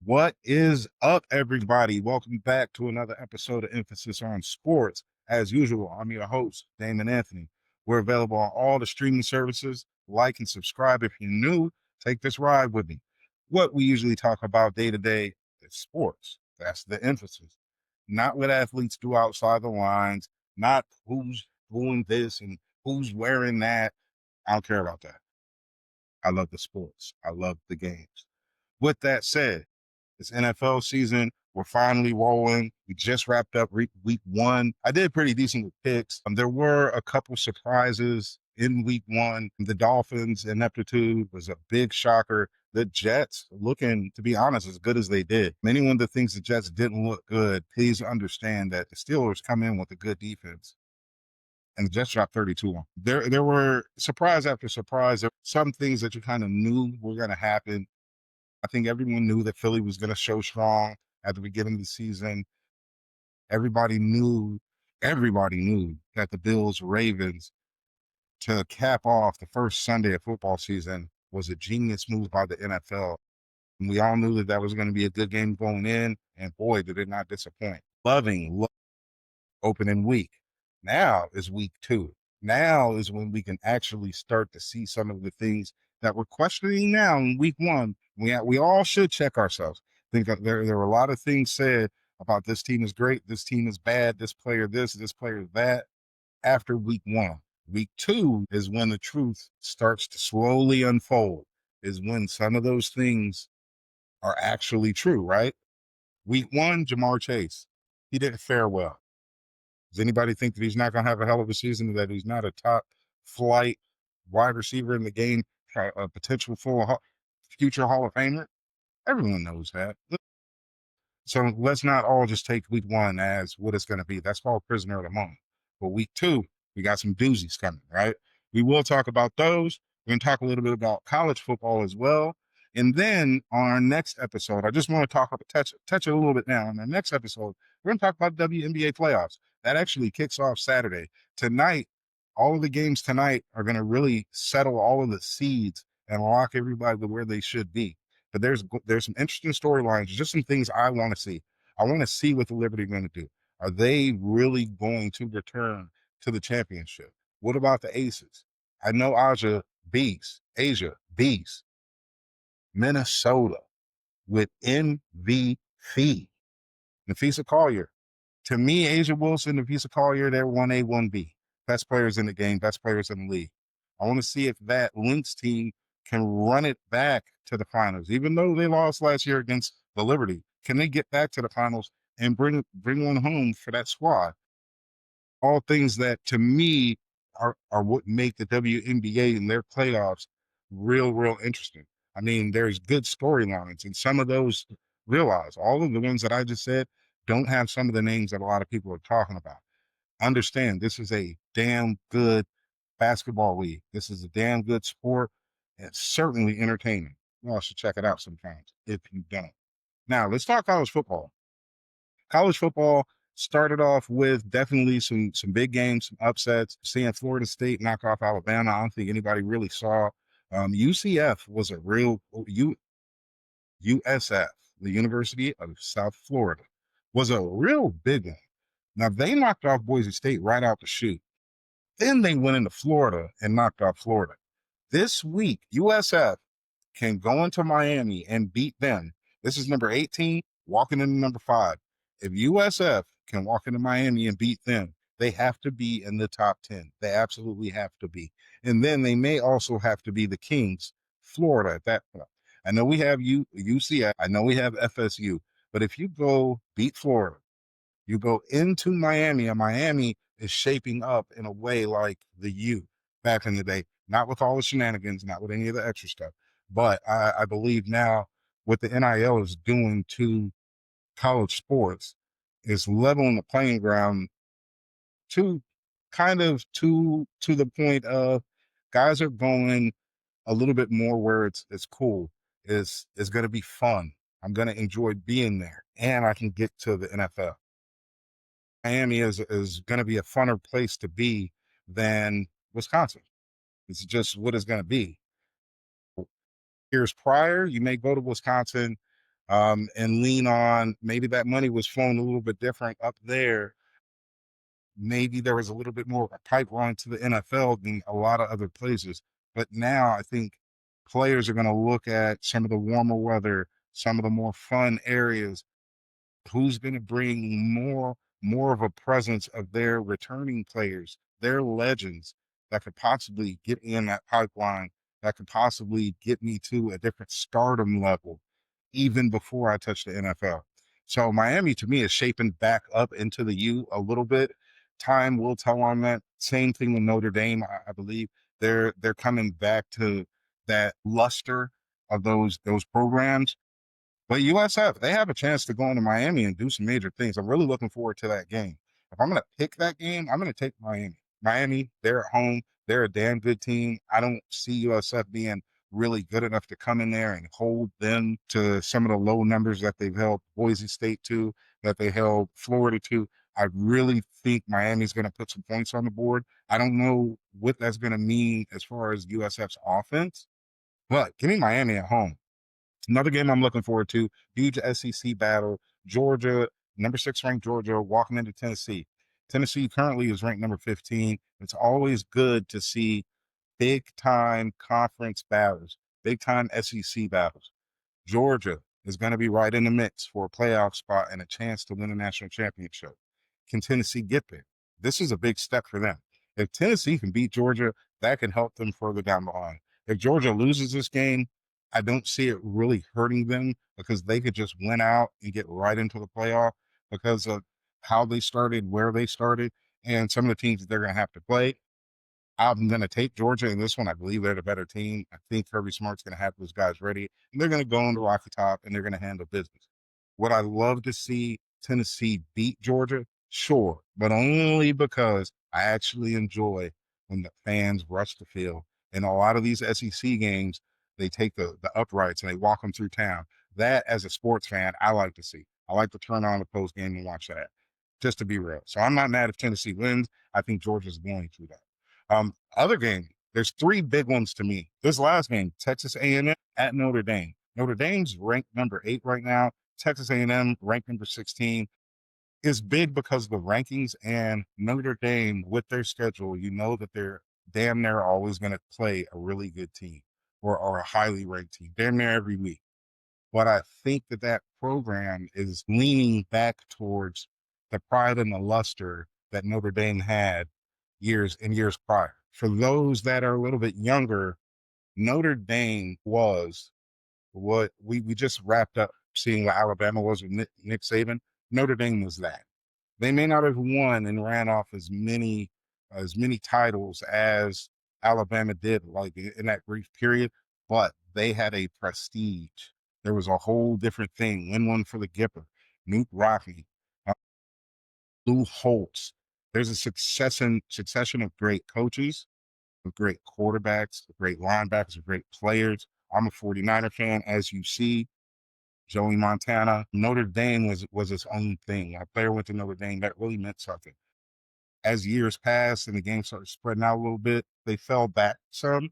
What is up, everybody? Welcome back to another episode of Emphasis on Sports. As usual, I'm your host, Damon Anthony. We're available on all the streaming services. Like and subscribe if you're new. Take this ride with me. What we usually talk about day to day is sports. That's the emphasis. Not what athletes do outside the lines, not who's doing this and who's wearing that. I don't care about that. I love the sports. I love the games. With that said, it's NFL season. We're finally rolling. We just wrapped up week one. I did pretty decent with picks. There were a couple surprises in week one. The Dolphins' ineptitude was a big shocker. The Jets looking, to be honest, as good as they did. Anyone that thinks the Jets didn't look good, please understand that the Steelers come in with a good defense. And the Jets dropped 32 on. There were surprise after surprise. There were some things that you kind of knew were going to happen. I think everyone knew that Philly was going to show strong at the beginning of the season. Everybody knew that the Bills Ravens to cap off the first Sunday of football season was a genius move by the NFL. And we all knew that that was going to be a good game going in, and boy, did it not disappoint. Loving opening week. Now is week two. Now is when we can actually start to see some of the things that we're questioning now in week one. We all should check ourselves. I think that there were a lot of things said about this team is great, this team is bad, this player this player that after week one. Week two is when the truth starts to slowly unfold, is when some of those things are actually true, right? Week one, Jamar Chase, he didn't fare well. Does anybody think that he's not going to have a hell of a season, that he's not a top flight wide receiver in the game, a potential future Hall of Famer? Everyone knows that. So let's not all just take week one as what it's going to be. That's called prisoner of the moment. But week two, we got some doozies coming, right? We will talk about those. We're going to talk a little bit about college football as well. And then on our next episode, I just want to touch it a little bit now. On our next episode, we're going to talk about WNBA playoffs. That actually kicks off Saturday. Tonight, all of the games tonight are going to really settle all of the seeds and lock everybody to where they should be. But there's some interesting storylines, just some things I want to see. I want to see what the Liberty are going to do. Are they really going to return to the championship? What about the Aces? I know Asia Beast, Minnesota with MVP, Nafisa Collier. To me, Asia Wilson, Nafisa Collier, they're 1A, 1B. Best players in the game, best players in the league. I want to see if that Lynx team can run it back to the finals. Even though they lost last year against the Liberty, can they get back to the finals and bring one home for that squad? All things that, to me, are what make the WNBA and their playoffs real interesting. I mean, there's good storylines, and some of those, realize all of the ones that I just said don't have some of the names that a lot of people are talking about. Understand, this is a damn good basketball league. This is a damn good sport, and it's certainly entertaining. You all should check it out sometimes if you don't. Now, let's talk college football. College football started off with definitely some big games, some upsets. Seeing Florida State knock off Alabama, I don't think anybody really saw. UCF was a real USF, the University of South Florida, was a real big one. Now, they knocked off Boise State right out the chute. Then they went into Florida and knocked off Florida. This week, USF can go into Miami and beat them. This is number 18, walking into number 5. If USF can walk into Miami and beat them, they have to be in the top 10. They absolutely have to be. And then they may also have to be the Kings, Florida at that point. I know we have UCF. I know we have FSU. But if you go beat Florida, you go into Miami, and Miami is shaping up in a way like the U back in the day, not with all the shenanigans, not with any of the extra stuff. But I believe now what the NIL is doing to college sports is leveling the playing ground to to the point of guys are going a little bit more where it's cool. It's going to be fun. I'm going to enjoy being there, and I can get to the NFL. Miami is going to be a funner place to be than Wisconsin. It's just what it's going to be. Years prior, you may go to Wisconsin and lean on maybe that money was flowing a little bit different up there. Maybe there was a little bit more of a pipeline to the NFL than a lot of other places. But now I think players are going to look at some of the warmer weather, some of the more fun areas. Who's going to bring more of a presence of their returning players, their legends that could possibly get me in that pipeline, that could possibly get me to a different stardom level even before I touch the NFL. So Miami to me is shaping back up into the U a little bit. Time will tell on that. Same thing with Notre Dame. I believe they're coming back to that luster of those programs. But USF, they have a chance to go into Miami and do some major things. I'm really looking forward to that game. If I'm going to pick that game, I'm going to take Miami. Miami, they're at home. They're a damn good team. I don't see USF being really good enough to come in there and hold them to some of the low numbers that they've held Boise State to, that they held Florida to. I really think Miami's going to put some points on the board. I don't know what that's going to mean as far as USF's offense, but give me Miami at home. Another game I'm looking forward to, huge SEC battle. Georgia, number 6 ranked Georgia, walking into Tennessee. Tennessee currently is ranked number 15. It's always good to see big time conference battles, big time SEC battles. Georgia is going to be right in the mix for a playoff spot and a chance to win a national championship. Can Tennessee get there? This is a big step for them. If Tennessee can beat Georgia, that can help them further down the line. If Georgia loses this game, I don't see it really hurting them because they could just win out and get right into the playoff because of how they started, where they started, and some of the teams that they're going to have to play. I'm going to take Georgia in this one. I believe they're the better team. I think Kirby Smart's going to have those guys ready, and they're going to go on the Rocky Top, and they're going to handle business. Would I love to see Tennessee beat Georgia? Sure, but only because I actually enjoy when the fans rush the field. In a lot of these SEC games, they take the uprights and they walk them through town. That, as a sports fan, I like to see. I like to turn on the post game and watch that, just to be real. So I'm not mad if Tennessee wins. I think Georgia's going to that. Other game, there's 3 big ones to me. This last game, Texas A&M at Notre Dame. Notre Dame's ranked number 8 right now. Texas A&M ranked number 16. Is big because of the rankings, and Notre Dame with their schedule, you know that they're damn near always going to play a really good team or a highly ranked team, damn near every week. But I think that program is leaning back towards the pride and the luster that Notre Dame had years prior. For those that are a little bit younger, Notre Dame was what we just wrapped up seeing what Alabama was with Nick Saban. Notre Dame was that. They may not have won and ran off as many titles as Alabama did, like in that brief period, but they had a prestige. There was a whole different thing. Win one for the Gipper, Newt Rocky, uh, Lou Holtz. There's a succession of great coaches, of great quarterbacks, of great linebackers, of great players. I'm a 49er fan, as you see. Joey Montana. Notre Dame was its own thing. A player went to Notre Dame that really meant something. As years passed and the game started spreading out a little bit, they fell back some.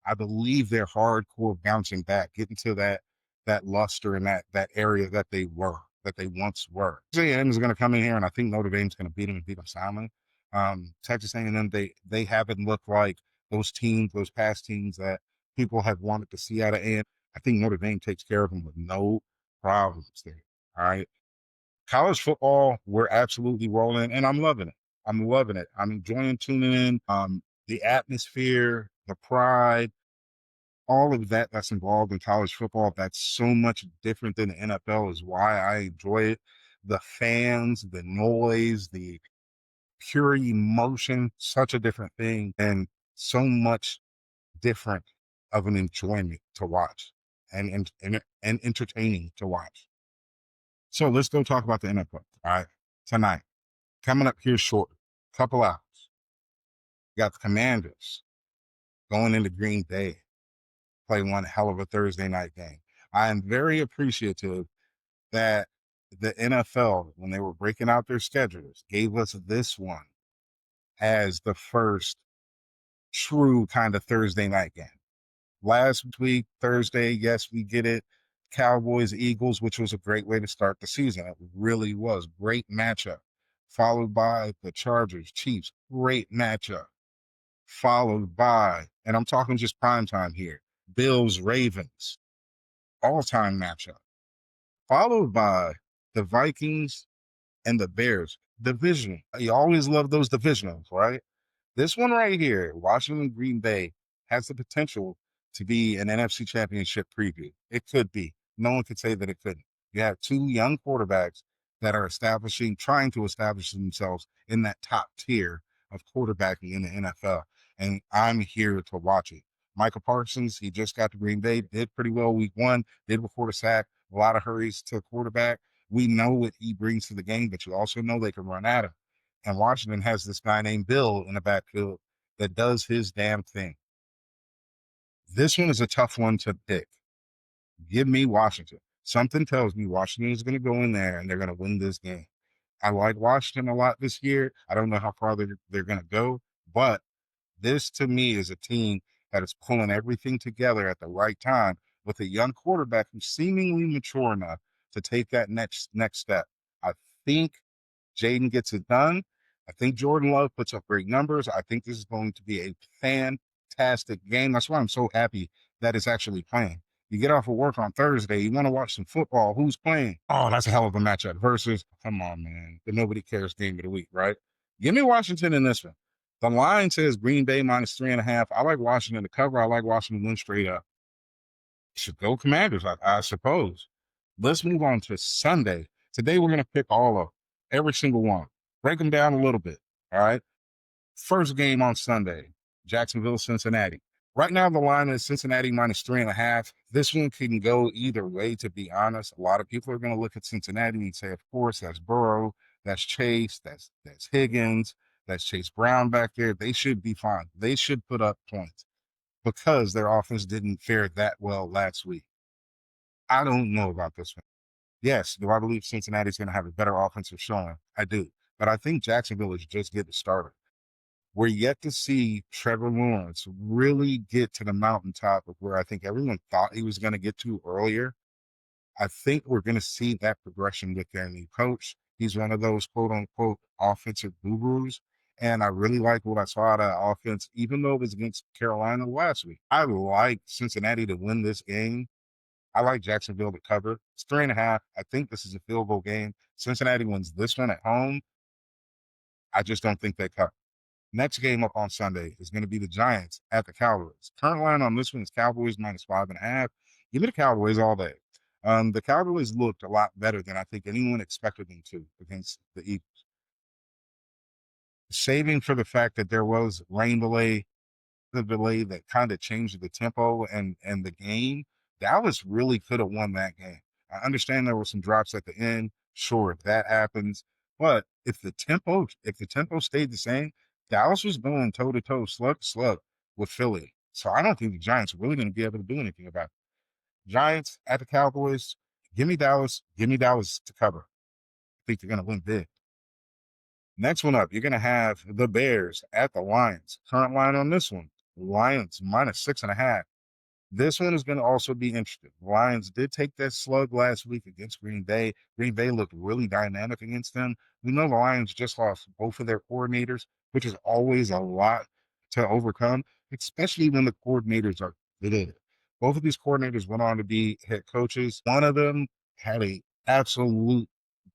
I believe they're hardcore bouncing back, getting to that luster and that area that they once were. A&M is going to come in here, and I think Notre Dame's going to beat them and beat them soundly. Texas A&M, they haven't looked like those teams, those past teams that people have wanted to see out of A&M. I think Notre Dame takes care of them with no problems there. All right. College football, we're absolutely rolling, and I'm loving it. I'm loving it. I'm enjoying tuning in. The atmosphere, the pride, all of that's involved in college football. That's so much different than the NFL is why I enjoy it. The fans, the noise, the pure emotion, such a different thing, and so much different of an enjoyment to watch and entertaining to watch. So let's go talk about the NFL. All right. Tonight. Coming up here shortly. Couple hours. We got the Commanders going into Green Bay. Play one hell of a Thursday night game. I am very appreciative that the NFL, when they were breaking out their schedules, gave us this one as the first true kind of Thursday night game. Last week, Thursday, yes, we get it. Cowboys, Eagles, which was a great way to start the season. It really was. Great matchup. Followed by the Chargers, Chiefs, great matchup. Followed by, and I'm talking just prime time here, Bills, Ravens, all-time matchup. Followed by the Vikings and the Bears, divisional. You always love those divisionals, right? This one right here, Washington Green Bay, has the potential to be an NFC Championship preview. It could be. No one could say that it couldn't. You have two young quarterbacks that are trying to establish themselves in that top tier of quarterbacking in the NFL. And I'm here to watch it. Michael Parsons, he just got to Green Bay, did pretty well week one, did record a sack, a lot of hurries to quarterback. We know what he brings to the game, but you also know they can run at him. And Washington has this guy named Bill in the backfield that does his damn thing. This one is a tough one to pick. Give me Washington. Something tells me Washington is going to go in there and they're going to win this game. I like Washington a lot this year. I don't know how far they're going to go, but this to me is a team that is pulling everything together at the right time with a young quarterback who's seemingly mature enough to take that next step. I think Jaden gets it done. I think Jordan Love puts up great numbers. I think this is going to be a fantastic game. That's why I'm so happy that it's actually playing. You get off of work on Thursday, you want to watch some football. Who's playing? Oh, that's a hell of a matchup versus, come on, man, the nobody cares game of the week, right? Give me Washington in this one. The line says Green Bay -3.5. I like Washington to cover. I like Washington to win straight up. Should go Commanders, I suppose. Let's move on to Sunday. Today we're going to pick every single one. Break them down a little bit. All right. First game on Sunday, Jacksonville, Cincinnati. Right now the line is Cincinnati -3.5. This one can go either way, to be honest. A lot of people are going to look at Cincinnati and say, of course, that's Burrow, that's Chase, that's Higgins, that's Chase Brown back there. They should be fine. They should put up points because their offense didn't fare that well last week. I don't know about this one. Yes, do I believe Cincinnati's going to have a better offensive showing? I do. But I think Jacksonville is just getting started. We're yet to see Trevor Lawrence really get to the mountaintop of where I think everyone thought he was going to get to earlier. I think we're going to see that progression with their new coach. He's one of those quote unquote offensive gurus. And I really like what I saw out of that offense, even though it was against Carolina last week. I like Cincinnati to win this game. I like Jacksonville to cover. It's 3.5. I think this is a field goal game. Cincinnati wins this one at home. I just don't think they cover. Next game up on Sunday is going to be the Giants at the Cowboys. Current line on this one is Cowboys -5.5. Give me the Cowboys all day. The Cowboys looked a lot better than I think anyone expected them to against the Eagles. Saving for the fact that there was rain delay, the delay that kind of changed the tempo and the game, Dallas really could have won that game. I understand there were some drops at the end. Sure, that happens. But if the tempo stayed the same, Dallas was going toe to toe, slug to slug with Philly. So I don't think the Giants are really going to be able to do anything about it. Giants at the Cowboys. Give me Dallas. Give me Dallas to cover. I think they're going to win big. Next one up, you're going to have the Bears at the Lions. Current line on this one, Lions -6.5. This one is going to also be interesting. The Lions did take that slug last week against Green Bay. Green Bay looked really dynamic against them. We know the Lions just lost both of their coordinators, which is always a lot to overcome, especially when the coordinators are good. Both of these coordinators went on to be head coaches. One of them had a absolute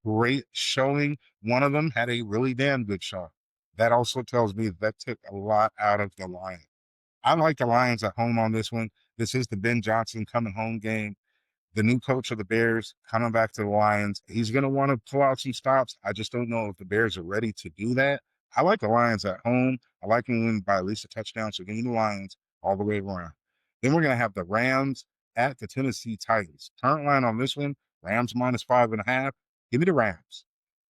great showing. One of them had a really damn good shot. That also tells me that took a lot out of the Lions. I like the Lions at home on this one. This is the Ben Johnson coming home game. The new coach of the Bears coming back to the Lions. He's going to want to pull out some stops. I just don't know if the Bears are ready to do that. I like the Lions at home. I like them to win by at least a touchdown. So give me the Lions all the way around. Then we're going to have the Rams at the Tennessee Titans. Current line on this one, Rams -5.5. Give me the Rams.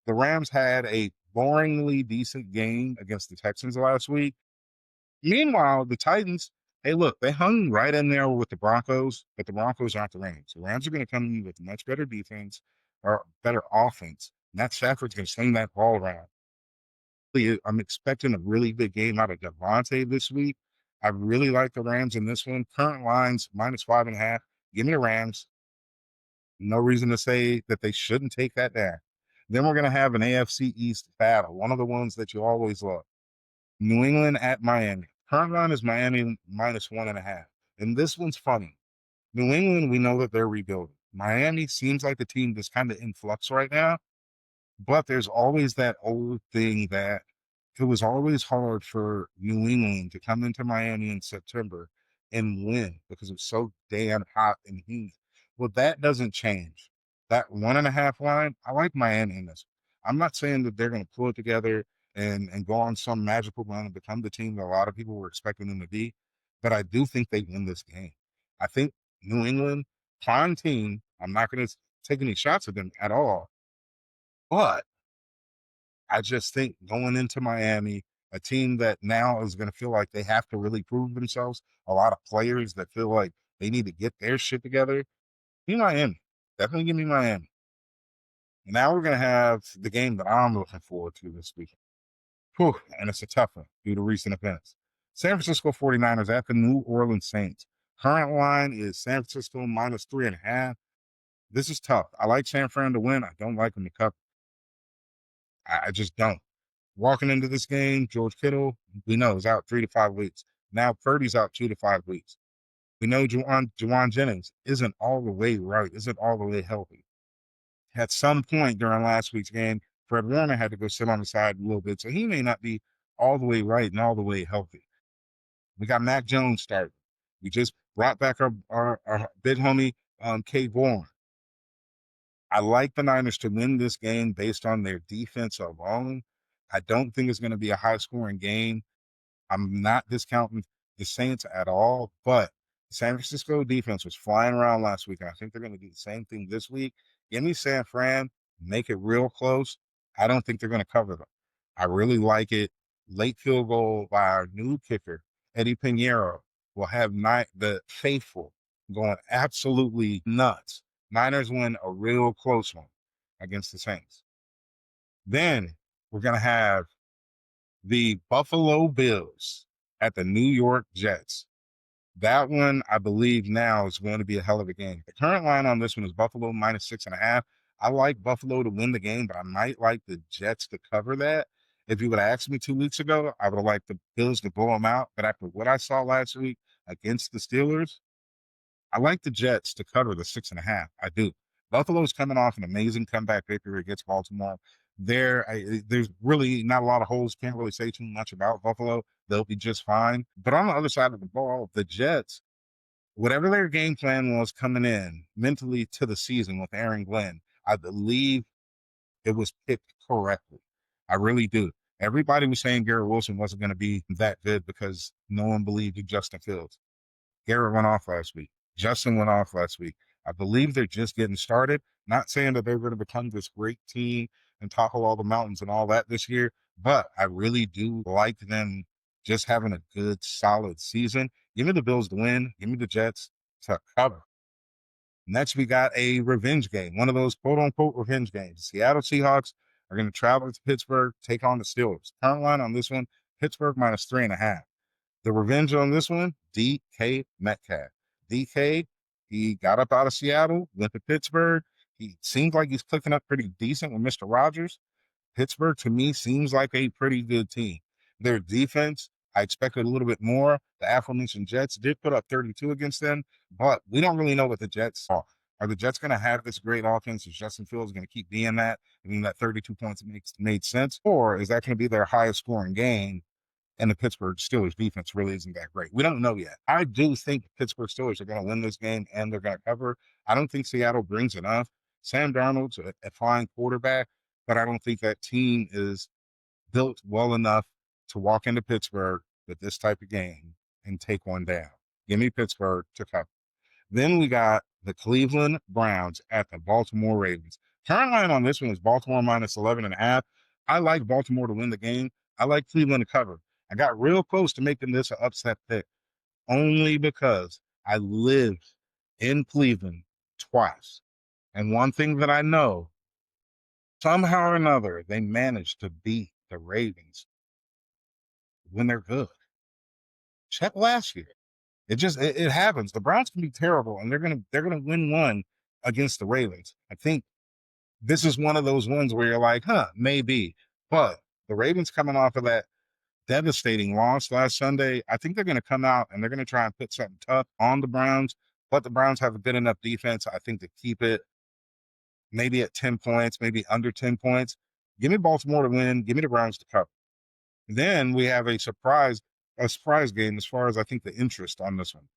The Rams had a boringly decent game against the Texans last week. Meanwhile, the Titans, hey, look, they hung right in there with the Broncos, but the Broncos aren't the Rams. The Rams are going to come in with much better defense or better offense. Matt Stafford's going to sling that ball around. I'm expecting a really big game out of Devontae this week. I really like the Rams in this one. Current lines -5.5. Give me the Rams. No reason to say that they shouldn't take that down. Then we're going to have an AFC East battle, one of the ones that you always love. New England at Miami. Current line is Miami -1.5. And this one's funny. New England, we know that they're rebuilding. Miami seems like the team that's kind of in flux right now, but there's always that old thing that it was always hard for New England to come into Miami in September and win because it was so damn hot and humid. Well, that doesn't change. That 1.5 line, I like Miami in this. I'm not saying that they're going to pull it together and go on some magical run and become the team that a lot of people were expecting them to be, but I do think they win this game. I think New England, prime team, I'm not going to take any shots at them at all, but I just think going into Miami, a team that now is going to feel like they have to really prove themselves, a lot of players that feel like they need to get their shit together. Give me Miami. Definitely give me Miami. Now we're going to have the game that I'm looking forward to this weekend. Whew, and it's a tough one due to recent events. San Francisco 49ers at the New Orleans Saints. Current line is San Francisco -3.5. This is tough. I like San Fran to win. I don't like them to cover. I just don't. Walking into this game, George Kittle, we know, is out 3 to 5 weeks. Now Purdy's out 2 to 5 weeks. We know Juwan Jennings isn't all the way right, isn't all the way healthy. At some point during last week's game, Fred Warner had to go sit on the side a little bit, so he may not be all the way right and all the way healthy. We got Mac Jones starting. We just brought back our big homie, Kate Bourne. I like the Niners to win this game based on their defense alone. I don't think it's going to be a high scoring game. I'm not discounting the Saints at all, but San Francisco defense was flying around last week, and I think they're going to do the same thing this week. Give me San Fran, make it real close. I don't think they're going to cover them. I really like it. Late field goal by our new kicker, Eddie Pinheiro, will have the faithful going absolutely nuts. Niners win a real close one against the Saints. Then we're going to have the Buffalo Bills at the New York Jets. That one, I believe now is going to be a hell of a game. The current line on this one is Buffalo -6.5. I like Buffalo to win the game, but I might like the Jets to cover that. If you would have asked me 2 weeks ago, I would have liked the Bills to blow them out. But after what I saw last week against the Steelers, I like the Jets to cover the 6.5. I do. Buffalo's coming off an amazing comeback victory against Baltimore. There's really not a lot of holes. Can't really say too much about Buffalo. They'll be just fine. But on the other side of the ball, the Jets, whatever their game plan was coming in mentally to the season with Aaron Glenn, I believe it was picked correctly. I really do. Everybody was saying Garrett Wilson wasn't going to be that good because no one believed in Justin Fields. Garrett went off last week. Justin went off last week. I believe they're just getting started. Not saying that they're going to become this great team and topple all the mountains and all that this year, but I really do like them just having a good, solid season. Give me the Bills to win. Give me the Jets to cover. Next, we got a revenge game, one of those quote unquote revenge games. Seattle Seahawks are going to travel to Pittsburgh, take on the Steelers. Current line on this one, Pittsburgh -3.5. The revenge on this one, DK Metcalf. DK, he got up out of Seattle, went to Pittsburgh. He seems like he's clicking up pretty decent with Mr. Rogers. Pittsburgh, to me, seems like a pretty good team. Their defense, I expected a little bit more. The aforementioned Jets did put up 32 against them, but we don't really know what the Jets are. Are the Jets going to have this great offense? Is Justin Fields going to keep being that? I mean, that 32 points made sense. Or is that going to be their highest scoring game? And the Pittsburgh Steelers defense really isn't that great. We don't know yet. I do think the Pittsburgh Steelers are going to win this game and they're going to cover. I don't think Seattle brings enough. Sam Darnold's a fine quarterback, but I don't think that team is built well enough to walk into Pittsburgh with this type of game and take one down. Give me Pittsburgh to cover. Then we got the Cleveland Browns at the Baltimore Ravens. Current line on this one is Baltimore -11.5. I like Baltimore to win the game. I like Cleveland to cover. I got real close to making this an upset pick only because I lived in Cleveland twice. And one thing that I know, somehow or another, they managed to beat the Ravens when they're good. Check last year. It happens. The Browns can be terrible and they're gonna win one against the Ravens. I think this is one of those ones where you're like, maybe. But the Ravens coming off of that devastating loss last Sunday, I think they're going to come out and they're going to try and put something tough on the Browns. But the Browns have a good enough defense, I think, to keep it maybe at 10 points, maybe under 10 points. Give me Baltimore to win. Give me the Browns to cover. Then we have a surprise game as far as I think the interest on this one.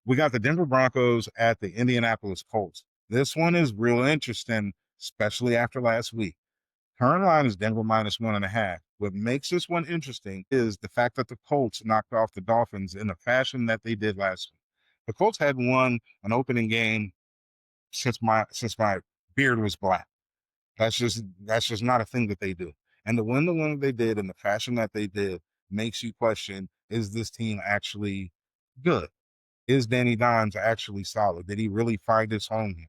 We got the Denver Broncos at the Indianapolis Colts. This one is real interesting, especially after last week. Current line is Denver -1.5. What makes this one interesting is the fact that the Colts knocked off the Dolphins in the fashion that they did last week. The Colts had won an opening game since my beard was black. That's just not a thing that they do. And to win the one that they did in the fashion that they did makes you question: is this team actually good? Is Danny Dimes actually solid? Did he really find his home here?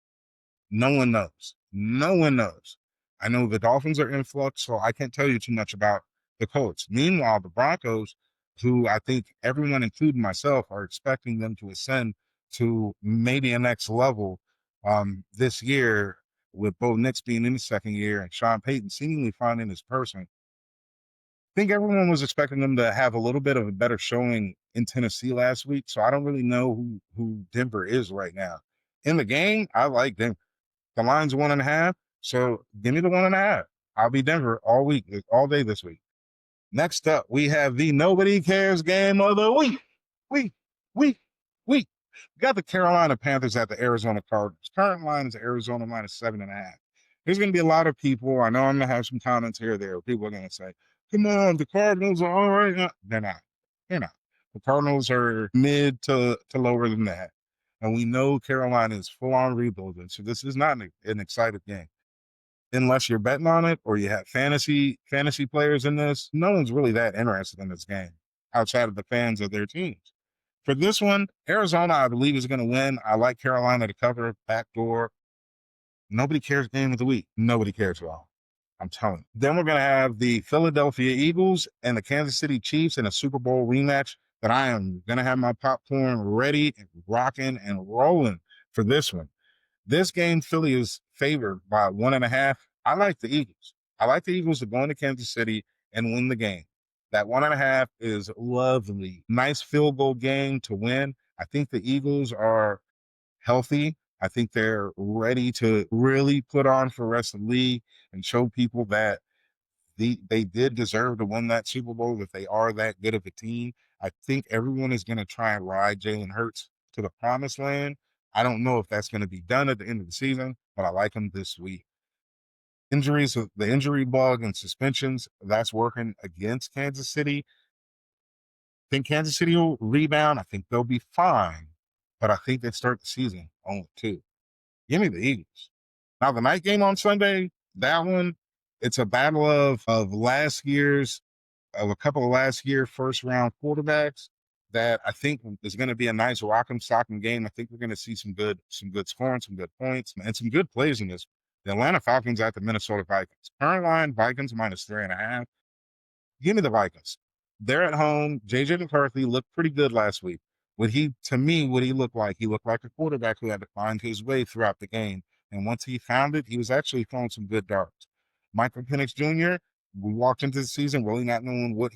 No one knows. No one knows. I know the Dolphins are in flux, so I can't tell you too much about the Colts. Meanwhile, the Broncos, who I think everyone, including myself, are expecting them to ascend to maybe a next level this year, with Bo Nix being in his second year and Sean Payton seemingly finding his person. I think everyone was expecting them to have a little bit of a better showing in Tennessee last week, so I don't really know who Denver is right now. In the game, I like Denver. The line's 1.5, so give me the 1.5. I'll be Denver all week, all day this week. Next up, we have the nobody cares game of the week. Week, week, week. We got the Carolina Panthers at the Arizona Cardinals. Current line is Arizona -7.5. There's going to be a lot of people. I know I'm going to have some comments here or there. People are going to say, come on, the Cardinals are all right. They're not. They're not. The Cardinals are mid to lower than that. And we know Carolina is full on rebuilding. So this is not an exciting game. Unless you're betting on it or you have fantasy players in this, no one's really that interested in this game outside of the fans of their teams. For this one, Arizona, I believe, is going to win. I like Carolina to cover backdoor. Nobody cares game of the week. Nobody cares at all. I'm telling you. Then we're going to have the Philadelphia Eagles and the Kansas City Chiefs in a Super Bowl rematch that I am going to have my popcorn ready and rocking and rolling for this one. This game, Philly is favored by 1.5. I like the Eagles. I like the Eagles to go into Kansas City and win the game. That 1.5 is lovely. Nice field goal game to win. I think the Eagles are healthy. I think they're ready to really put on for the rest of the league and show people that they did deserve to win that Super Bowl, that they are that good of a team. I think everyone is going to try and ride Jalen Hurts to the promised land. I don't know if that's going to be done at the end of the season, but I like him this week. Injuries, the injury bug and suspensions, that's working against Kansas City. I think Kansas City will rebound. I think they'll be fine, but I think they start the season on 2. Give me the Eagles. Now, the night game on Sunday, that one, it's a battle of a couple of last year first round quarterbacks that I think is going to be a nice rock'em sock'em game. I think we're going to see some good scoring, some good points, and some good plays in this. The Atlanta Falcons at the Minnesota Vikings. Current line, Vikings -3.5. Give me the Vikings. They're at home. JJ McCarthy looked pretty good last week. To me, what he looked like? He looked like a quarterback who had to find his way throughout the game. And once he found it, he was actually throwing some good darts. Michael Penix Jr., we walked into the season really not knowing what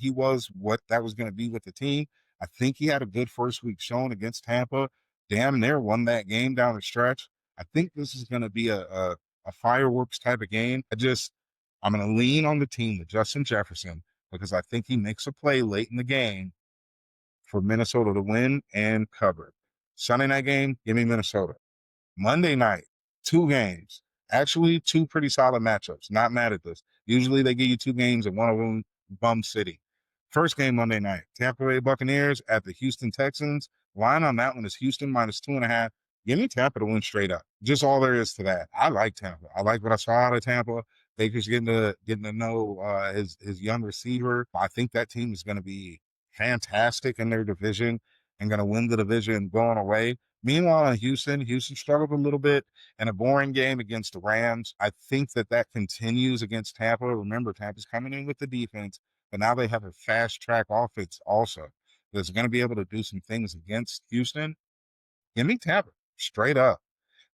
that was going to be with the team. I think he had a good first week showing against Tampa. Damn near won that game down the stretch. I think this is going to be a fireworks type of game. I'm going to lean on the team with Justin Jefferson because I think he makes a play late in the game for Minnesota to win and cover. Sunday night game, give me Minnesota. Monday night, 2 games. Actually, 2 pretty solid matchups. Not mad at this. Usually they give you 2 games and one of them bum city. First game Monday night, Tampa Bay Buccaneers at the Houston Texans. Line on that one is Houston -2.5. Give me Tampa to win straight up. Just all there is to that. I like Tampa. I like what I saw out of Tampa. Baker's getting to know his young receiver. I think that team is going to be fantastic in their division and going to win the division going away. Meanwhile, in Houston struggled a little bit in a boring game against the Rams. I think that continues against Tampa. Remember, Tampa's coming in with the defense, but now they have a fast-track offense also that's going to be able to do some things against Houston. Give me Tampa, straight up.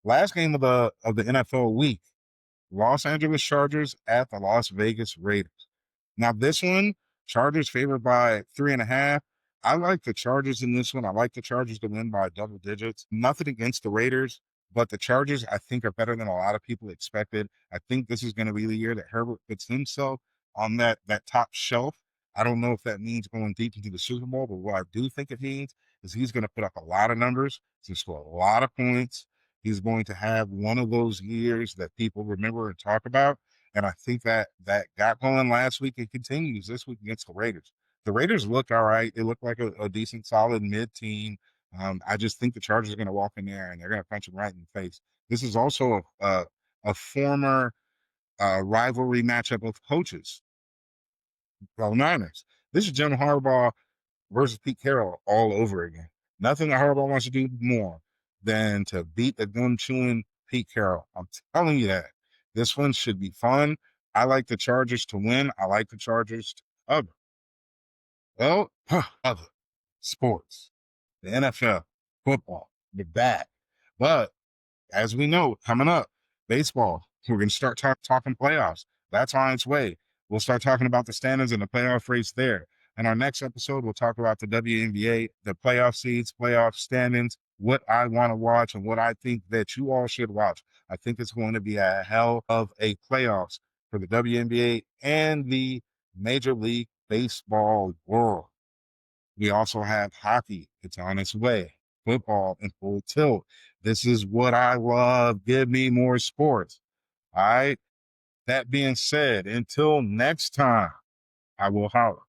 Last game of the NFL week, Los Angeles Chargers at the Las Vegas Raiders. Now, this one, Chargers favored by 3.5. I like the Chargers in this one. I like the Chargers to win by double digits. Nothing against the Raiders, but the Chargers, I think, are better than a lot of people expected. I think this is going to be the year that Herbert puts himself on that top shelf. I don't know if that means going deep into the Super Bowl, but what I do think it means is he's going to put up a lot of numbers. He's going to score a lot of points. He's going to have one of those years that people remember and talk about. And I think that got going last week. It continues this week against the Raiders. The Raiders look all right. They look like a decent, solid mid-team. I just think the Chargers are going to walk in there and they're going to punch them right in the face. This is also a former rivalry matchup of coaches, well, Niners. This is Jim Harbaugh versus Pete Carroll all over again. Nothing that Harbaugh wants to do more than to beat the gum chewing Pete Carroll. I'm telling you that. This one should be fun. I like the Chargers to win. I like the Chargers to cover. Well, other sports, the NFL, football, the back. But as we know, coming up, baseball, we're going to start talking playoffs. That's on its way. We'll start talking about the standings and the playoff race there. In our next episode, we'll talk about the WNBA, the playoff seeds, playoff standings, what I want to watch, and what I think that you all should watch. I think it's going to be a hell of a playoffs for the WNBA and the Major League Baseball world. We also have hockey. It's on its way. Football in full tilt. This is what I love. Give me more sports. All right. That being said, until next time, I will holler.